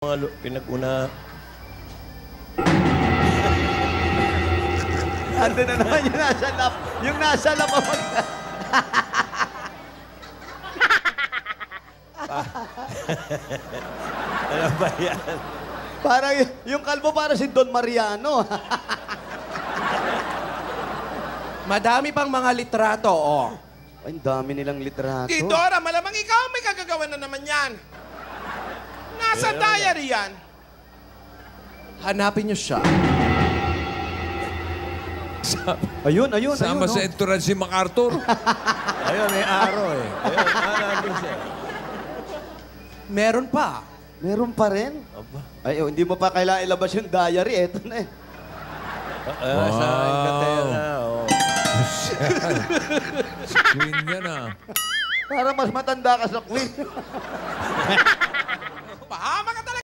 Mga pinag-una. Ando na naman yung nasa lap. Yung nasa lap ang Ano ba yan? Parang yung kalbo para si Don Mariano. Madami pang mga litrato, oh. Ay, ang dami nilang litrato. Dora, malamang ikaw may kagagawa na naman yan. Nasa diary yan. Hanapin niyo siya. Ayun, ayun, Sama ayun. sa entourage si MacArthur. Ayun, may araw eh. Ayun, nandun siya. Meron pa. Meron pa rin. Aba. Ay, hindi mo pa kailangan ilabas yung diary. Eto na eh. Sa Inglaterra, oh. Si Queen yan ah. Para mas matanda ka sa queen.